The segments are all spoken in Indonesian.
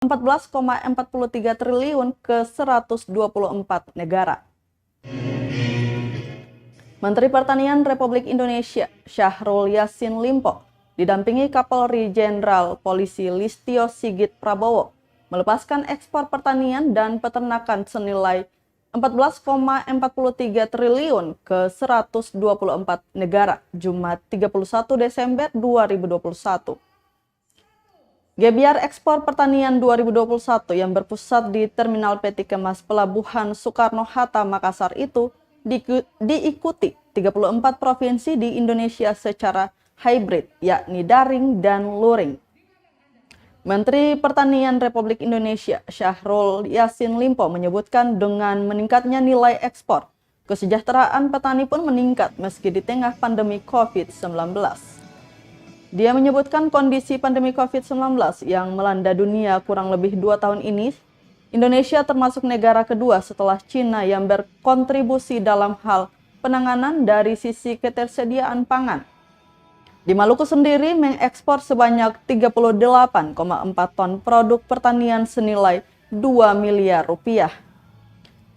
14,43 triliun ke 124 negara. Menteri Pertanian Republik Indonesia Syahrul Yassin Limpo didampingi Kapolri Jenderal Polisi Listio Sigit Prabowo melepaskan ekspor pertanian dan peternakan senilai 14,43 triliun ke 124 negara Jumat 31 Desember 2021. Gebiar ekspor pertanian 2021 yang berpusat di Terminal Peti Kemas Pelabuhan Soekarno-Hatta, Makassar itu diikuti 34 provinsi di Indonesia secara hybrid, yakni daring dan luring. Menteri Pertanian Republik Indonesia Syahrul Yassin Limpo menyebutkan dengan meningkatnya nilai ekspor, kesejahteraan petani pun meningkat meski di tengah pandemi COVID-19. Dia menyebutkan kondisi pandemi COVID-19 yang melanda dunia kurang lebih 2 tahun ini, Indonesia termasuk negara kedua setelah Cina yang berkontribusi dalam hal penanganan dari sisi ketersediaan pangan. Di Maluku sendiri mengekspor sebanyak 38,4 ton produk pertanian senilai 2 miliar rupiah.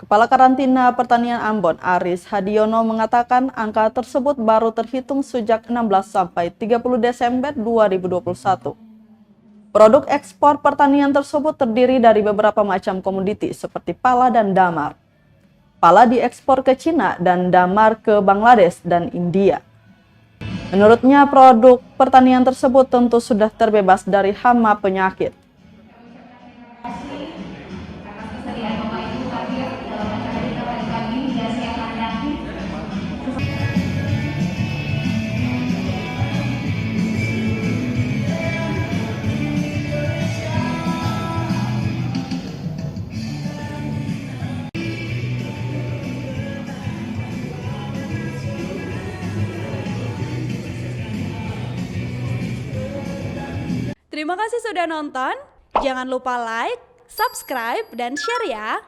Kepala Karantina Pertanian Ambon, Aris Hadiono, mengatakan angka tersebut baru terhitung sejak 16 sampai 30 Desember 2021. Produk ekspor pertanian tersebut terdiri dari beberapa macam komoditi seperti pala dan damar. Pala diekspor ke Cina dan damar ke Bangladesh dan India. Menurutnya, produk pertanian tersebut tentu sudah terbebas dari hama penyakit. Terima kasih sudah nonton. Jangan lupa like, subscribe, dan share ya.